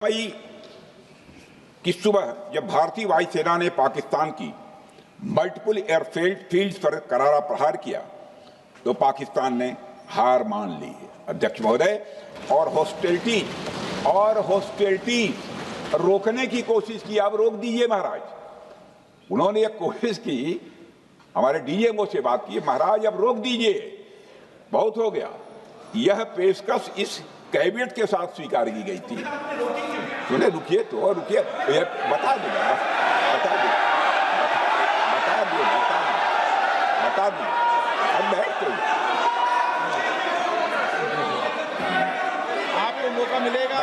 मई की सुबह जब भारतीय वायुसेना ने पाकिस्तान की मल्टीपल एयरफील्ड्स पर करारा प्रहार किया तो पाकिस्तान ने हार मान ली है अध्यक्ष महोदय। और हॉस्टिलिटी रोकने की कोशिश की। अब रोक दीजिए महाराज। उन्होंने एक कोशिश की, हमारे डीजीएमओ से बात की, महाराज अब रोक दीजिए, बहुत हो गया। यह पेशकश इस कैबिनेट के साथ स्वीकार की गई थी। सुने, रुकिए तो रुकिए, बता दूंगा। अब बैठते आपको मौका मिलेगा।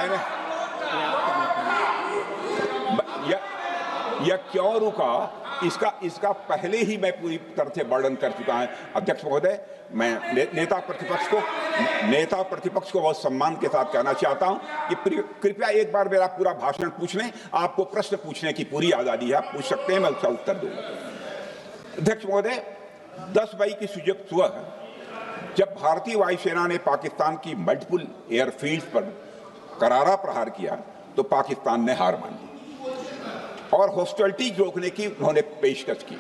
यह क्यों रुका, इसका पहले ही मैं पूरी तरह से वर्णन कर चुका हूं अध्यक्ष महोदय। मैं नेता प्रतिपक्ष को बहुत सम्मान के साथ कहना चाहता हूं कि कृपया एक बार मेरा पूरा भाषण पूछ लें। आपको प्रश्न पूछने की पूरी आजादी है, आप पूछ सकते हैं, मैं उसका उत्तर दूंगा। अध्यक्ष महोदय, 10 मई की सुबह जब भारतीय वायुसेना ने पाकिस्तान की मल्टीपल एयरफील्ड्स पर करारा प्रहार किया तो पाकिस्तान ने हार मान ली और हॉस्टिलिटी रोकने की उन्होंने पेशकश की।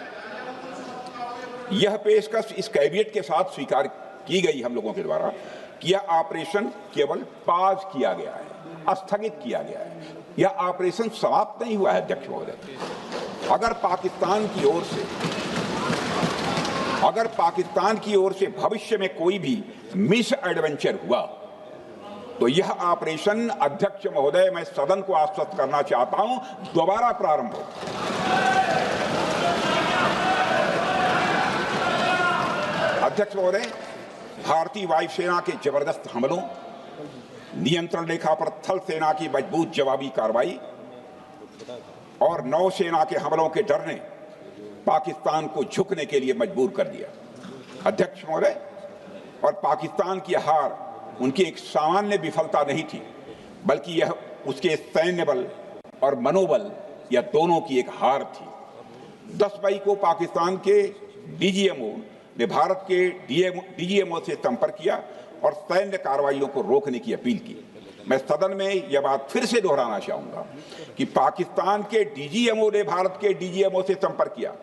यह पेशकश इस कैबिनेट के साथ स्वीकार की गई हम लोगों के द्वारा कि यह ऑपरेशन केवल पाज किया गया है, स्थगित किया गया है। यह ऑपरेशन समाप्त नहीं हुआ है अध्यक्ष महोदय। अगर पाकिस्तान की ओर से भविष्य में कोई भी मिस एडवेंचर हुआ तो यह ऑपरेशन, अध्यक्ष महोदय, मैं सदन को आश्वस्त करना चाहता हूं, दोबारा प्रारंभ हो। अध्यक्ष महोदय, भारतीय वायुसेना के जबरदस्त हमलों, नियंत्रण रेखा पर थल सेना की मजबूत जवाबी कार्रवाई और नौसेना के हमलों के डर ने पाकिस्तान को झुकने के लिए मजबूर कर दिया अध्यक्ष महोदय। और पाकिस्तान की हार उनकी एक सामान्य विफलता नहीं थी, बल्कि यह उसके सैन्य बल और मनोबल, या दोनों की एक हार थी। 10 मई को पाकिस्तान के डीजीएमओ ने भारत के डीजीएमओ से संपर्क किया और सैन्य कार्रवाइयों को रोकने की अपील की। मैं सदन में यह बात फिर से दोहराना चाहूंगा कि पाकिस्तान के डीजीएमओ ने भारत के डीजीएमओ से संपर्क किया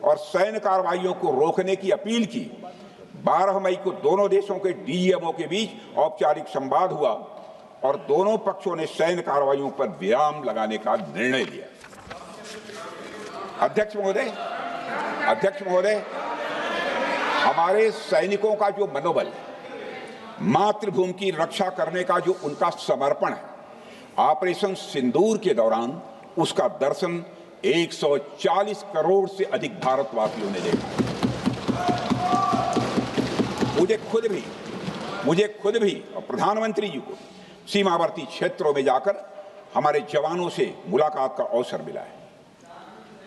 और सैन्य कार्रवाइयों को रोकने की अपील की। 12 मई को दोनों देशों के डीजीएमओ के बीच औपचारिक संवाद हुआ और दोनों पक्षों ने सैन्य कार्रवाइयों पर विराम लगाने का निर्णय लिया। अध्यक्ष महोदय, हमारे सैनिकों का जो मनोबल, मातृभूमि की रक्षा करने का जो उनका समर्पण है, ऑपरेशन सिंदूर के दौरान उसका दर्शन 140 करोड़ से अधिक भारतवासियों ने देखा। मुझे खुद भी और प्रधानमंत्री जी को सीमावर्ती क्षेत्रों में जाकर हमारे जवानों से मुलाकात का अवसर मिला है।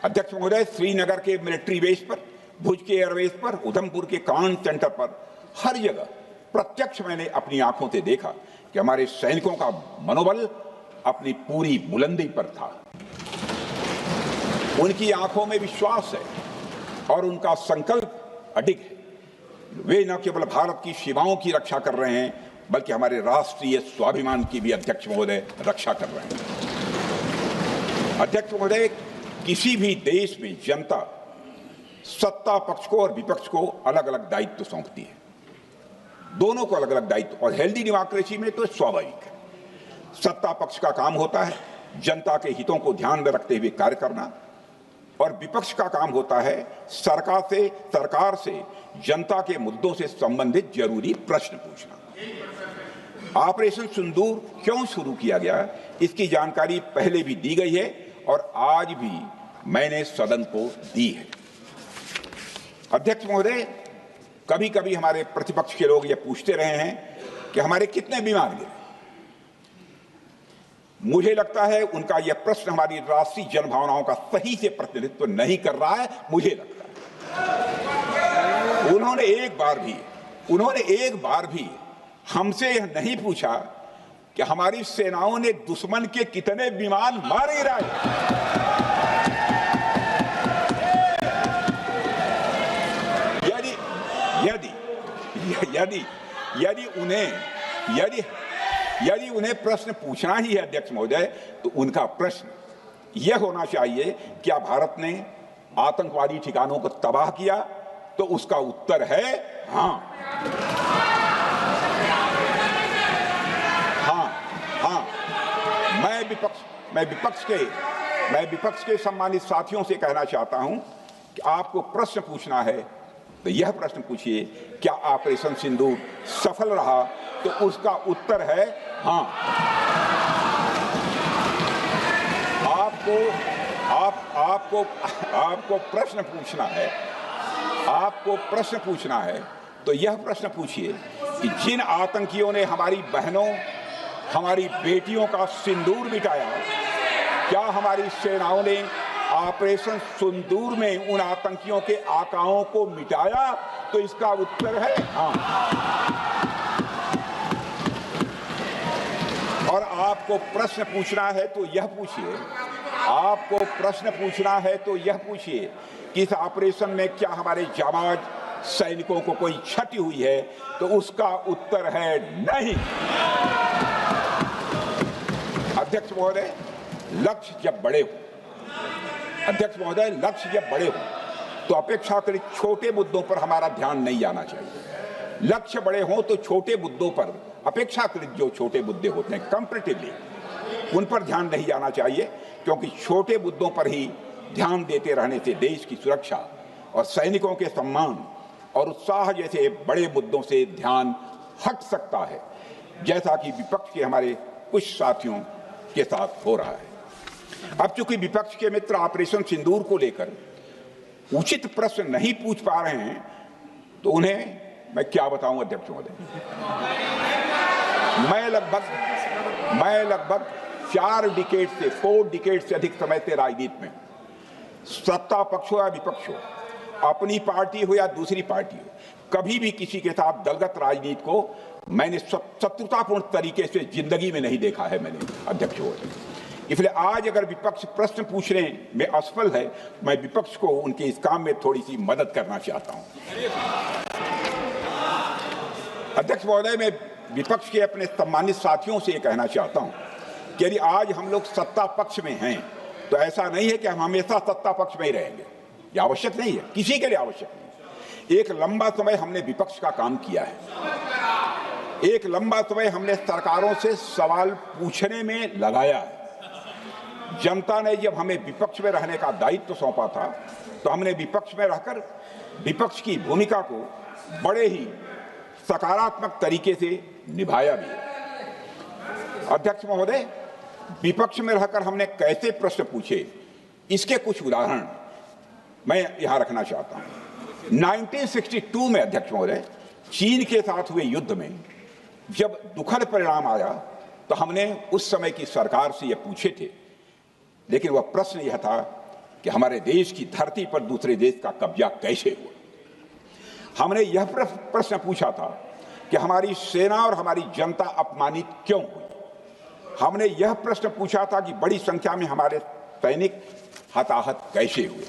अध्यक्ष महोदय, श्रीनगर के मिलिट्री बेस पर, भुज के एयरबेस पर, उधमपुर के कमांड सेंटर पर, हर जगह प्रत्यक्ष मैंने अपनी आंखों से देखा कि हमारे सैनिकों का मनोबल अपनी पूरी बुलंदी पर था। उनकी आंखों में विश्वास है और उनका संकल्प अडिग है। वे न केवल भारत की सीमाओं की रक्षा कर रहे हैं, बल्कि हमारे राष्ट्रीय स्वाभिमान की भी अध्यक्ष महोदय रक्षा कर रहे हैं। अध्यक्ष महोदय, किसी भी देश में जनता सत्ता पक्ष को और विपक्ष को अलग अलग दायित्व सौंपती है, दोनों को अलग अलग दायित्व, और हेल्दी डेमोक्रेसी में तो स्वाभाविक है। सत्ता पक्ष का काम होता है जनता के हितों को ध्यान में रखते हुए कार्य करना, और विपक्ष का काम होता है सरकार से जनता के मुद्दों से संबंधित जरूरी प्रश्न पूछना। ऑपरेशन सिंदूर क्यों शुरू किया गया, इसकी जानकारी पहले भी दी गई है और आज भी मैंने सदन को दी है। अध्यक्ष महोदय, कभी कभी हमारे प्रतिपक्ष के लोग ये पूछते रहे हैं कि हमारे कितने विमान गिरे। मुझे लगता है उनका यह प्रश्न हमारी राष्ट्रीय जनभावनाओं का सही से प्रतिनिधित्व नहीं कर रहा है। मुझे लगता है उन्होंने एक बार भी हमसे यह नहीं पूछा कि हमारी सेनाओं ने दुश्मन के कितने विमान मार गिराए। यदि यदि उन्हें प्रश्न पूछना ही है अध्यक्ष महोदय, तो उनका प्रश्न यह होना चाहिए, क्या भारत ने आतंकवादी ठिकानों को तबाह किया? तो उसका उत्तर है हाँ। हाँ हाँ। मैं विपक्ष के सम्मानित साथियों से कहना चाहता हूं कि आपको प्रश्न पूछना है तो यह प्रश्न पूछिए, क्या ऑपरेशन सिंदूर सफल रहा? तो उसका उत्तर है हाँ। आपको प्रश्न पूछना है तो यह प्रश्न पूछिए कि जिन आतंकियों ने हमारी बहनों, हमारी बेटियों का सिंदूर मिटाया, क्या हमारी सेनाओं ने ऑपरेशन सिंदूर में उन आतंकियों के आकाओं को मिटाया? तो इसका उत्तर है हाँ। और आपको प्रश्न पूछना है तो यह पूछिए कि इस ऑपरेशन में क्या हमारे जाबाज सैनिकों को कोई क्षति हुई है? तो उसका उत्तर है नहीं। अध्यक्ष महोदय, लक्ष्य जब बड़े हो तो अपेक्षाकृत छोटे मुद्दों पर हमारा ध्यान नहीं जाना चाहिए। लक्ष्य बड़े हों तो छोटे मुद्दों पर, अपेक्षाकृत जो छोटे मुद्दे होते हैं कंपैरेटिवली, उन पर ध्यान नहीं जाना चाहिए, क्योंकि छोटे मुद्दों पर ही ध्यान देते रहने से देश की सुरक्षा और सैनिकों के सम्मान और उत्साह जैसे बड़े मुद्दों से ध्यान हट सकता है, जैसा कि विपक्ष के हमारे कुछ साथियों के साथ हो रहा है। अब चूंकि विपक्ष के मित्र ऑपरेशन सिंदूर को लेकर उचित प्रश्न नहीं पूछ पा रहे हैं, तो उन्हें मैं क्या बताऊं अध्यक्ष महोदय। मैं लगभग 4 डिकेड से अधिक समय से राजनीति में, सत्ता पक्ष हो या विपक्ष हो, अपनी पार्टी हो या दूसरी पार्टी हो, कभी भी किसी के साथ दलगत राजनीति को मैंने शत्रुतापूर्ण तरीके से जिंदगी में नहीं देखा है मैंने अध्यक्ष महोदय। इसलिए आज अगर विपक्ष प्रश्न पूछने में असफल है, मैं विपक्ष को उनके इस काम में थोड़ी सी मदद करना चाहता हूं। अध्यक्ष महोदय, मैं विपक्ष के अपने सम्मानित साथियों से ये कहना चाहता हूं कि यदि आज हम लोग सत्ता पक्ष में हैं, तो ऐसा नहीं है कि हम हमेशा सत्ता पक्ष में ही रहेंगे। यह आवश्यक नहीं है, किसी के लिए आवश्यक नहीं। एक लंबा समय हमने विपक्ष का काम किया है, एक लंबा समय हमने सरकारों से सवाल पूछने में लगाया है। जनता ने जब हमें विपक्ष में रहने का दायित्व सौंपा था, तो हमने विपक्ष में रहकर विपक्ष की भूमिका को बड़े ही सकारात्मक तरीके से निभाया भी। अध्यक्ष महोदय, विपक्ष में रहकर हमने कैसे प्रश्न पूछे, इसके कुछ उदाहरण मैं यहां रखना चाहता हूं। 1962 में अध्यक्ष महोदय, चीन के साथ हुए युद्ध में जब दुखद परिणाम आया, तो हमने उस समय की सरकार से यह पूछे थे, लेकिन वह प्रश्न यह था कि हमारे देश की धरती पर दूसरे देश का कब्जा कैसे हुआ। हमने यह प्रश्न पूछा था कि हमारी सेना और हमारी जनता अपमानित क्यों हुई। हमने यह प्रश्न पूछा था कि बड़ी संख्या में हमारे सैनिक हताहत कैसे हुए।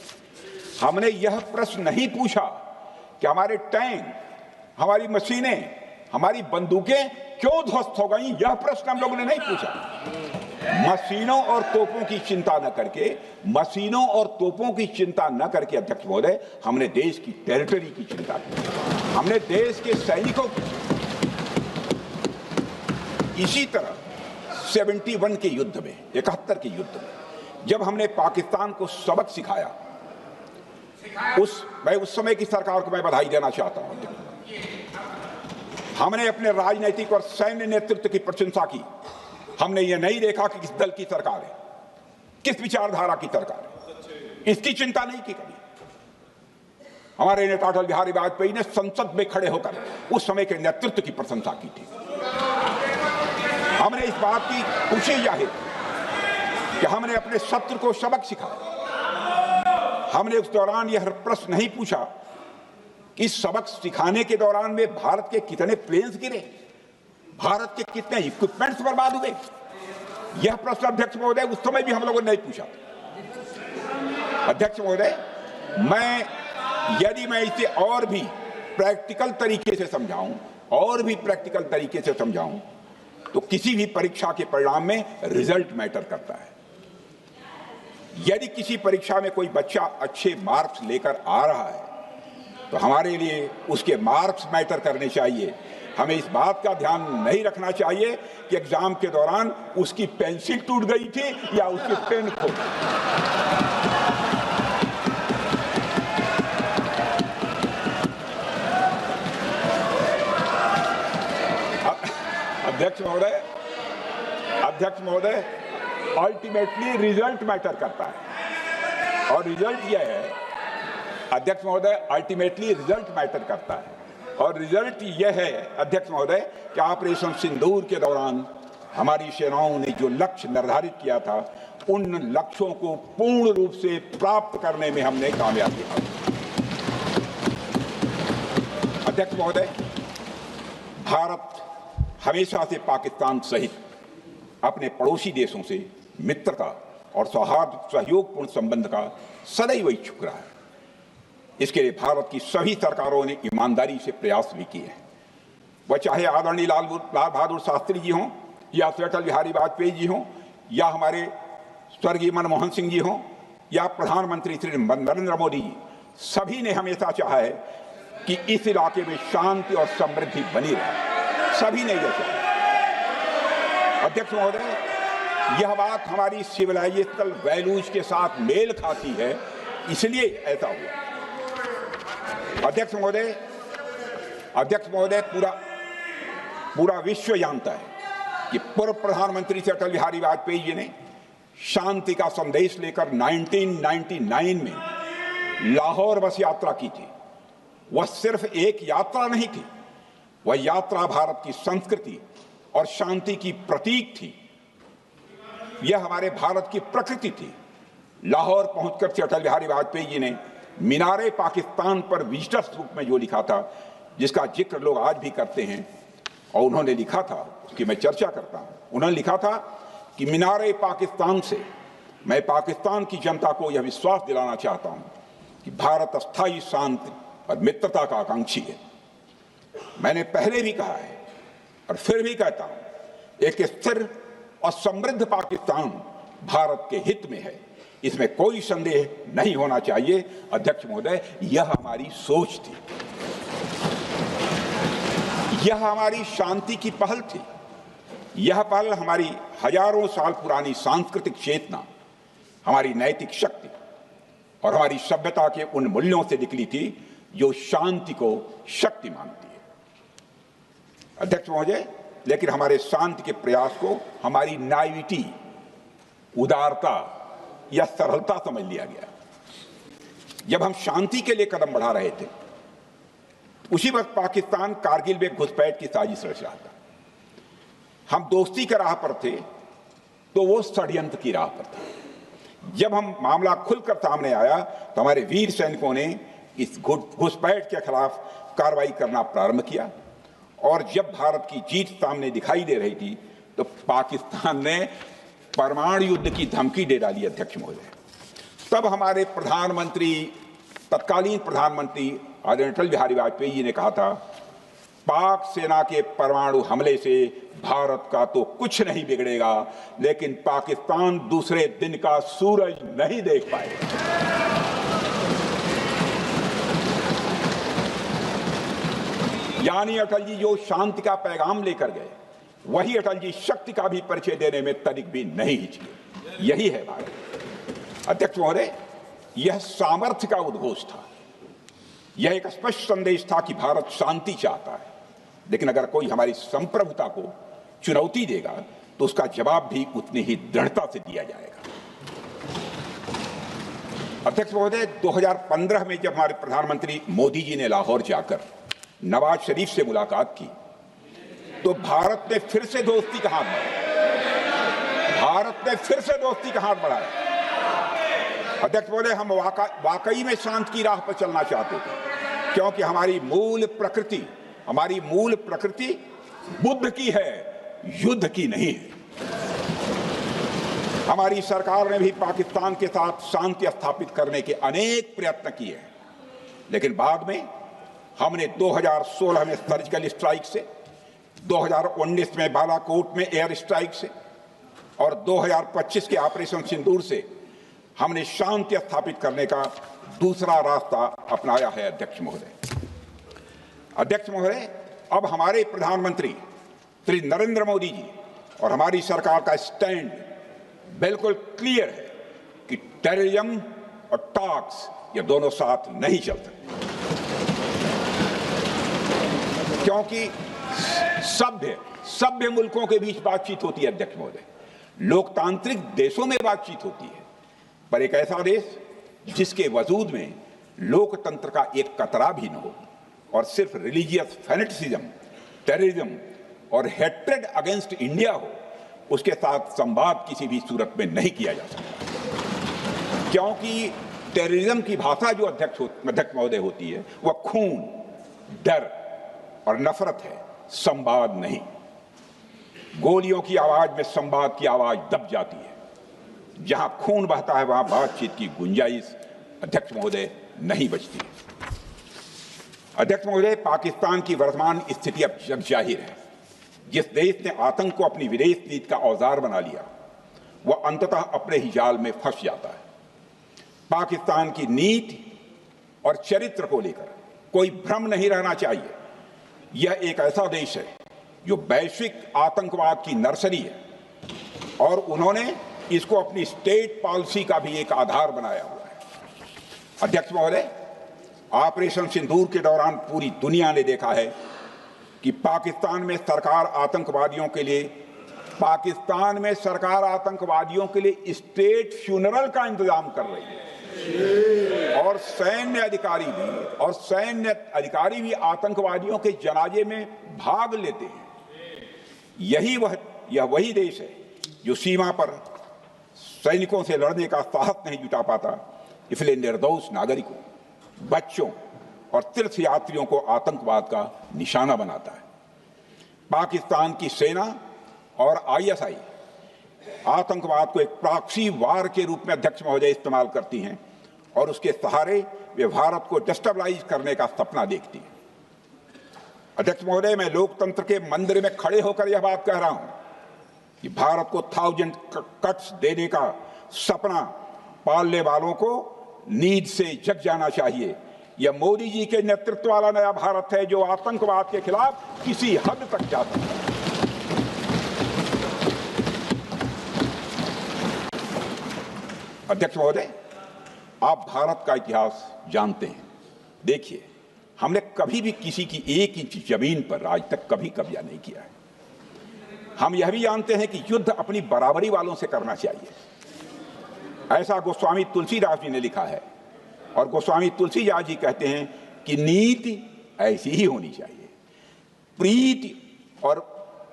हमने यह प्रश्न नहीं पूछा कि हमारे टैंक, हमारी मशीनें, हमारी बंदूकें क्यों ध्वस्त हो गई। यह प्रश्न हम लोगों ने नहीं पूछा। मशीनों और तोपों की चिंता न करके अध्यक्ष महोदय, हमने देश की टेरिटरी की चिंता की, हमने देश के सैनिकों की। इसी तरह 71 के युद्ध में, 71 के युद्ध में जब हमने पाकिस्तान को सबक सिखाया, मैं उस समय की सरकार को मैं बधाई देना चाहता हूं। हमने अपने राजनीतिक और सैन्य नेतृत्व की प्रशंसा की। हमने ये नहीं देखा कि किस दल की सरकार है, किस विचारधारा की सरकार है, इसकी चिंता नहीं की कभी। हमारे नेता अटल बिहारी वाजपेयी ने संसद में खड़े होकर उस समय के नेतृत्व की प्रशंसा की थी। हमने इस बात की खुशी जाहिर कि हमने अपने शत्रु को सबक सिखाया। हमने उस दौरान यह प्रश्न नहीं पूछा कि सबक सिखाने के दौरान में भारत के कितने प्लेन्स गिरे, भारत के कितने इक्विपमेंट्स बर्बाद हुए। यह प्रश्न अध्यक्ष महोदय उस समय भी हम लोगों ने नहीं पूछा। अध्यक्ष महोदय, यदि मैं इसे और भी प्रैक्टिकल तरीके से समझाऊं, तो किसी भी परीक्षा के परिणाम में रिजल्ट मैटर करता है। यदि किसी परीक्षा में कोई बच्चा अच्छे मार्क्स लेकर आ रहा है तो हमारे लिए उसके मार्क्स मैटर करने चाहिए। हमें इस बात का ध्यान नहीं रखना चाहिए कि एग्जाम के दौरान उसकी पेंसिल टूट गई थी या उसकी पेन खो गई। अध्यक्ष महोदय, अल्टीमेटली रिजल्ट मैटर करता है और रिजल्ट यह है, अध्यक्ष महोदय, अल्टीमेटली रिजल्ट मैटर करता है और रिजल्ट यह है अध्यक्ष महोदय कि ऑपरेशन सिंदूर के दौरान हमारी सेनाओं ने जो लक्ष्य निर्धारित किया था उन लक्ष्यों को पूर्ण रूप से प्राप्त करने में हमने कामयाबी हासिल की। अध्यक्ष महोदय, भारत हमेशा से पाकिस्तान सहित अपने पड़ोसी देशों से मित्रता और सौहार्द सहयोगपूर्ण संबंध का सदैव इच्छुक रहा है। इसके लिए भारत की सभी सरकारों ने ईमानदारी से प्रयास भी किए हैं। वह चाहे आदरणीय लाल बहादुर शास्त्री जी हों या अटल बिहारी वाजपेयी जी हों या हमारे स्वर्गीय मनमोहन सिंह जी हों या प्रधानमंत्री श्री नरेंद्र मोदी जी, सभी ने हमेशा चाहा है कि इस इलाके में शांति और समृद्धि बनी रहे। सभी ने यह चाहा। अध्यक्ष महोदय, यह बात हमारी सिविलाइजेशनल वैल्यूज के साथ मेल खाती है, इसलिए ऐसा हुआ। अध्यक्ष महोदय, पूरा विश्व जानता है कि पूर्व प्रधानमंत्री से अटल बिहारी वाजपेयी जी ने शांति का संदेश लेकर 1999 में लाहौर बस यात्रा की थी। वह सिर्फ एक यात्रा नहीं थी, वह यात्रा भारत की संस्कृति और शांति की प्रतीक थी। यह हमारे भारत की प्रकृति थी। लाहौर पहुंचकर से अटल बिहारी वाजपेयी जी ने मीनारे पाकिस्तान पर विजिटर्स बुक में जो लिखा था, जिसका जिक्र लोग आज भी करते हैं, और उन्होंने लिखा था, उसकी मैं चर्चा करता हूं। उन्होंने लिखा था कि मीनारे पाकिस्तान से मैं पाकिस्तान की जनता को यह विश्वास दिलाना चाहता हूं कि भारत अस्थायी शांति और मित्रता का आकांक्षी है। मैंने पहले भी कहा है और फिर भी कहता हूं, एक स्थिर और समृद्ध पाकिस्तान भारत के हित में है, इसमें कोई संदेह नहीं होना चाहिए। अध्यक्ष महोदय, यह हमारी सोच थी, यह हमारी शांति की पहल थी। यह पहल हमारी हजारों साल पुरानी सांस्कृतिक चेतना, हमारी नैतिक शक्ति और हमारी सभ्यता के उन मूल्यों से निकली थी जो शांति को शक्ति मानती है। अध्यक्ष महोदय, लेकिन हमारे शांति के प्रयास को हमारी नाइविटी, उदारता या सरलता समझ लिया गया। जब हम शांति के लिए कदम बढ़ा रहे थे, उसी वक्त पाकिस्तान कारगिल में घुसपैठ की साजिश रच रहा था। हम दोस्ती के राह पर थे तो वो षड्यंत्र की राह पर था। जब हम मामला खुलकर सामने आया तो हमारे वीर सैनिकों ने इस घुसपैठ के खिलाफ कार्रवाई करना प्रारंभ किया, और जब भारत की जीत सामने दिखाई दे रही थी तो पाकिस्तान ने परमाणु युद्ध की धमकी दे डाली। अध्यक्ष महोदय, तब हमारे प्रधानमंत्री, तत्कालीन प्रधानमंत्री आदरणीय अटल बिहारी वाजपेयी जी ने कहा था, पाक सेना के परमाणु हमले से भारत का तो कुछ नहीं बिगड़ेगा, लेकिन पाकिस्तान दूसरे दिन का सूरज नहीं देख पाएगा। यानी अटल जी जो शांति का पैगाम लेकर गए, वही अटल जी शक्ति का भी परिचय देने में तनिक भी नहीं हिचके। यही है भारत। अध्यक्ष महोदय, यह सामर्थ्य का उद्घोष था। यह एक स्पष्ट संदेश था कि भारत शांति चाहता है, लेकिन अगर कोई हमारी संप्रभुता को चुनौती देगा तो उसका जवाब भी उतनी ही दृढ़ता से दिया जाएगा। अध्यक्ष महोदय, 2015 में जब हमारे प्रधानमंत्री मोदी जी ने लाहौर जाकर नवाज शरीफ से मुलाकात की तो भारत ने फिर से दोस्ती का हाथ बढ़ाया। अध्यक्ष महोदय, हम वाकई में शांति की राह पर चलना चाहते थे, क्योंकि हमारी मूल प्रकृति बुद्ध की है, युद्ध की नहीं है। हमारी सरकार ने भी पाकिस्तान के साथ शांति स्थापित करने के अनेक प्रयत्न किए हैं, लेकिन बाद में हमने 2016 में सर्जिकल स्ट्राइक से, 2019 में बालाकोट में एयर स्ट्राइक से और 2025 के ऑपरेशन सिंदूर से हमने शांति स्थापित करने का दूसरा रास्ता अपनाया है। अध्यक्ष महोदय, अब हमारे प्रधानमंत्री श्री नरेंद्र मोदी जी और हमारी सरकार का स्टैंड बिल्कुल क्लियर है कि टेररिज्म और टॉक्स ये दोनों साथ नहीं चल सकते, क्योंकि सभ्य मुल्कों के बीच बातचीत होती है। अध्यक्ष महोदय, लोकतांत्रिक देशों में बातचीत होती है, पर एक ऐसा देश जिसके वजूद में लोकतंत्र का एक कतरा भी न हो और सिर्फ रिलीजियस फैनेटिसिज्म, टेररिज्म और हेट्रेड अगेंस्ट इंडिया हो, उसके साथ संवाद किसी भी सूरत में नहीं किया जा सकता, क्योंकि टेररिज्म की भाषा जो अध्यक्ष महोदय होती है वह खून, डर और नफरत है, संवाद नहीं। गोलियों की आवाज में संवाद की आवाज दब जाती है। जहां खून बहता है वहां बातचीत की गुंजाइश अध्यक्ष महोदय नहीं बचती। अध्यक्ष महोदय, पाकिस्तान की वर्तमान स्थिति अब जग जाहिर है। जिस देश ने आतंक को अपनी विदेश नीति का औजार बना लिया, वह अंततः अपने ही जाल में फंस जाता है। पाकिस्तान की नीति और चरित्र को लेकर कोई भ्रम नहीं रहना चाहिए। यह एक ऐसा देश है जो वैश्विक आतंकवाद की नर्सरी है और उन्होंने इसको अपनी स्टेट पॉलिसी का भी एक आधार बनाया हुआ है। अध्यक्ष महोदय, ऑपरेशन सिंदूर के दौरान पूरी दुनिया ने देखा है कि पाकिस्तान में सरकार आतंकवादियों के लिए स्टेट फ्यूनरल का इंतजाम कर रही है और सैन्य अधिकारी भी आतंकवादियों के जनाजे में भाग लेते हैं। यह वही देश है जो सीमा पर सैनिकों से लड़ने का साहस नहीं जुटा पाता, इसलिए निर्दोष नागरिकों, बच्चों और तीर्थयात्रियों को आतंकवाद का निशाना बनाता है। पाकिस्तान की सेना और आईएसआई आतंकवाद को एक प्रॉक्सी वार के रूप में अध्यक्ष महोदय इस्तेमाल करती हैं और उसके सहारे वे भारत को डिस्टेबलाइज करने का सपना देखती है। अध्यक्ष महोदय, मैं लोकतंत्र के मंदिर में खड़े होकर यह बात कह रहा हूं कि भारत को 1000 कट्स देने का सपना पालने वालों को नींद से जग जाना चाहिए। यह मोदी जी के नेतृत्व वाला नया भारत है जो आतंकवाद के खिलाफ किसी हद तक जा सकता है। अध्यक्ष महोदय, आप भारत का इतिहास जानते हैं। देखिए, हमने कभी भी किसी की 1 इंच जमीन पर आज तक कभी कब्जा नहीं किया है। हम यह भी जानते हैं कि युद्ध अपनी बराबरी वालों से करना चाहिए। ऐसा गोस्वामी तुलसीदास जी ने लिखा है और गोस्वामी तुलसीदास जी कहते हैं कि नीति ऐसी ही होनी चाहिए, प्रीति और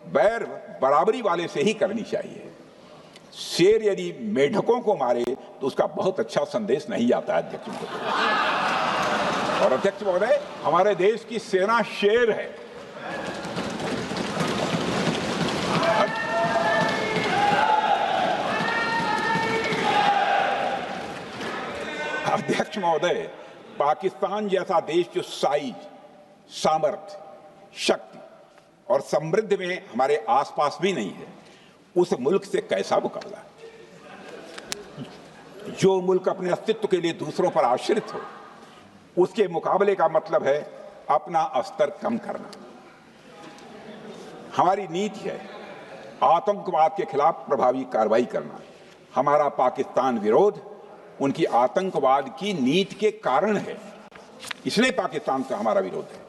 बैर बराबरी वाले से ही करनी चाहिए। शेर यदि मेढकों को मारे तो उसका बहुत अच्छा संदेश नहीं आता है। अध्यक्ष महोदय, और अध्यक्ष महोदय, हमारे देश की सेना शेर है। अध्यक्ष महोदय, पाकिस्तान जैसा देश जो साइज, सामर्थ्य, शक्ति और समृद्धि में हमारे आसपास भी नहीं है, उस मुल्क से कैसा मुकाबला? जो मुल्क अपने अस्तित्व के लिए दूसरों पर आश्रित हो, उसके मुकाबले का मतलब है अपना स्तर कम करना। हमारी नीति है आतंकवाद के खिलाफ प्रभावी कार्रवाई करना। हमारा पाकिस्तान विरोध उनकी आतंकवाद की नीति के कारण है, इसलिए पाकिस्तान का हमारा विरोध है।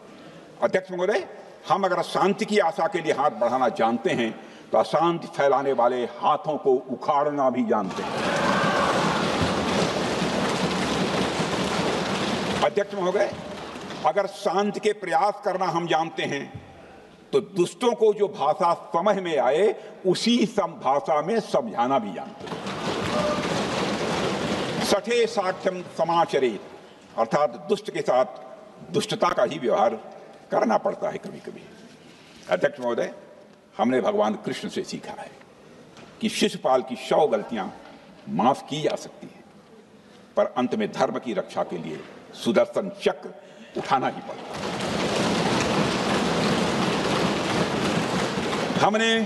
अध्यक्ष महोदय, हम अगर शांति की आशा के लिए हाथ बढ़ाना जानते हैं तो अशांति फैलाने वाले हाथों को उखाड़ना भी जानते हैं। अध्यक्ष महोदय, अगर शांति के प्रयास करना हम जानते हैं तो दुष्टों को जो भाषा समझ में आए उसी भाषा में समझाना भी जानते हैं। सठे साठ्यम समाचरित, अर्थात दुष्ट के साथ दुष्टता का ही व्यवहार करना पड़ता है कभी कभी। अध्यक्ष महोदय, हमने भगवान कृष्ण से सीखा है कि शिशुपाल की 100 गलतियां माफ की जा सकती हैं, पर अंत में धर्म की रक्षा के लिए सुदर्शन चक्र उठाना ही पड़ता है। हमने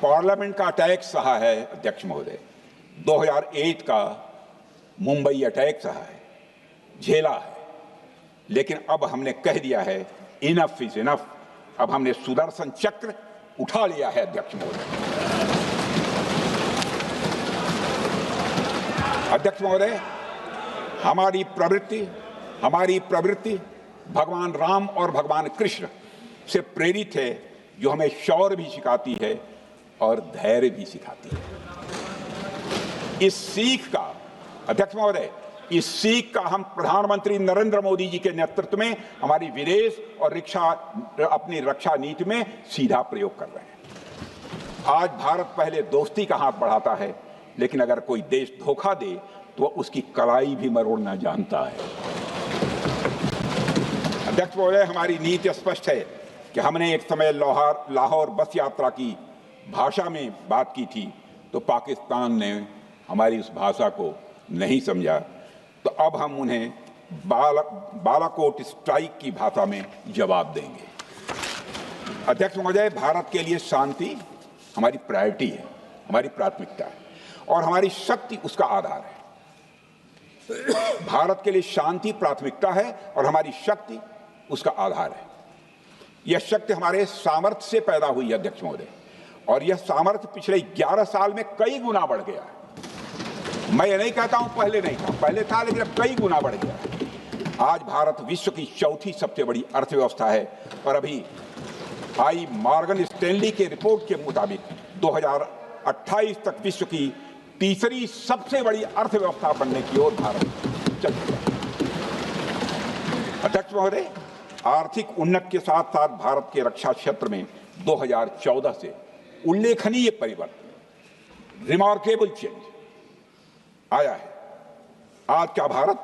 पार्लियामेंट का अटैक सहा है अध्यक्ष महोदय, 2008 का मुंबई अटैक सहा है, झेला है, लेकिन अब हमने कह दिया है इनफ इज इनफ। अब हमने सुदर्शन चक्र उठा लिया है अध्यक्ष महोदय। अध्यक्ष महोदय, हमारी प्रवृत्ति भगवान राम और भगवान कृष्ण से प्रेरित है, जो हमें शौर्य भी सिखाती है और धैर्य भी सिखाती है। इस सीख का अध्यक्ष महोदय, इस सीख का हम प्रधानमंत्री नरेंद्र मोदी जी के नेतृत्व में हमारी विदेश और अपनी रक्षा नीति में सीधा प्रयोग कर रहे हैं। आज भारत पहले दोस्ती का हाथ बढ़ाता है, लेकिन अगर कोई देश धोखा दे तो उसकी कलाई भी मरोड़ना जानता है। अध्यक्ष महोदय, हमारी नीति स्पष्ट है कि हमने एक समय लाहौर बस यात्रा की भाषा में बात की थी, तो पाकिस्तान ने हमारी उस भाषा को नहीं समझा, तो अब हम उन्हें बालाकोट स्ट्राइक की भाषा में जवाब देंगे। अध्यक्ष महोदय, भारत के लिए शांति हमारी प्रायोरिटी है, हमारी प्राथमिकता है और हमारी शक्ति उसका आधार है। भारत के लिए शांति प्राथमिकता है और हमारी शक्ति उसका आधार है। यह शक्ति हमारे सामर्थ्य से पैदा हुई है अध्यक्ष महोदय, और यह सामर्थ्य पिछले 11 साल में कई गुना बढ़ गया है। मैं ये नहीं कहता हूं पहले नहीं था, पहले था, लेकिन अब कई गुना बढ़ गया है। आज भारत विश्व की चौथी सबसे बड़ी अर्थव्यवस्था है और अभी आई मॉर्गन स्टैनली के रिपोर्ट के मुताबिक 2028 तक विश्व की तीसरी सबसे बड़ी अर्थव्यवस्था बनने की ओर भारत चल रहा है। अध्यक्ष महोदय, आर्थिक उन्नति के साथ साथ भारत के रक्षा क्षेत्र में 2014 से उल्लेखनीय परिवर्तन, रिमार्केबल चेंज आया है। आज का भारत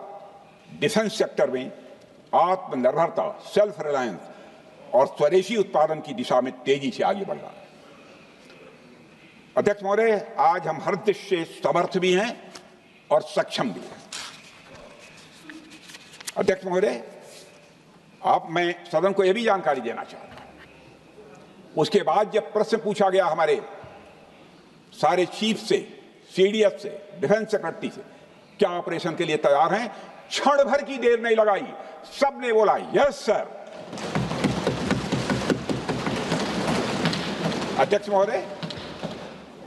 डिफेंस सेक्टर में आत्मनिर्भरता, सेल्फ रिलायंस और स्वदेशी उत्पादन की दिशा में तेजी से आगे बढ़ रहा है। अध्यक्ष महोदय, आज हम हर दृष्टि से समर्थ भी हैं और सक्षम भी हैं। अध्यक्ष महोदय, मैं सदन को यह भी जानकारी देना चाहता हूं, उसके बाद जब प्रश्न पूछा गया हमारे सारे चीफ से, सीडीएस से, डिफेंस सेक्रेटरी से, क्या ऑपरेशन के लिए तैयार हैं, क्षण भर की देर नहीं लगाई, सबने बोला यस सर। अध्यक्ष महोदय,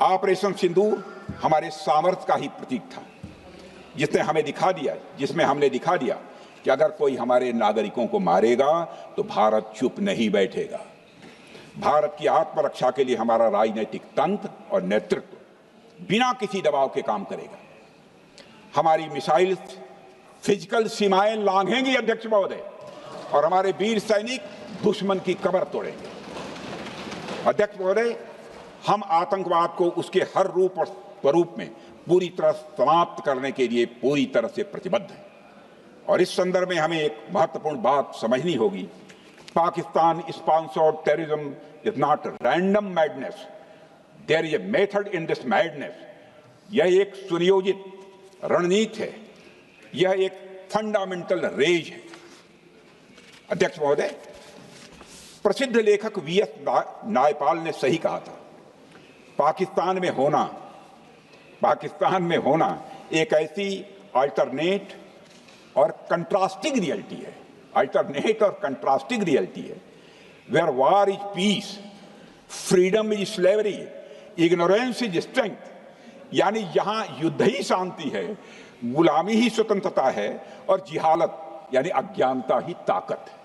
ऑपरेशन सिंदूर हमारे सामर्थ्य का ही प्रतीक था, जिसमें हमने दिखा दिया कि अगर कोई हमारे नागरिकों को मारेगा तो भारत चुप नहीं बैठेगा। भारत की आत्मरक्षा के लिए हमारा राजनीतिक तंत्र और नेतृत्व बिना किसी दबाव के काम करेगा। हमारी मिसाइल फिजिकल सीमाएं लांघेंगी अध्यक्ष महोदय, और हमारे वीर सैनिक दुश्मन की कमर तोड़ेंगे। अध्यक्ष महोदय, हम आतंकवाद को उसके हर रूप और स्वरूप में पूरी तरह समाप्त करने के लिए पूरी तरह से प्रतिबद्ध हैं, और इस संदर्भ में हमें एक महत्वपूर्ण बात समझनी होगी। Pakistan sponsored terrorism is not random madness, there is a method in this madness. यह एक सुनियोजित रणनीति है, यह एक फंडामेंटल रेज है। अध्यक्ष महोदय, प्रसिद्ध लेखक वीएस नायपाल ने सही कहा था, पाकिस्तान में होना एक ऐसी अल्टरनेट और कंट्रास्टिंग रियलिटी है, where war is peace, freedom is slavery, ignorance is strength. यानी यहां युद्ध ही शांति है, गुलामी ही स्वतंत्रता है और जिहालत यानी अज्ञानता ही ताकत है।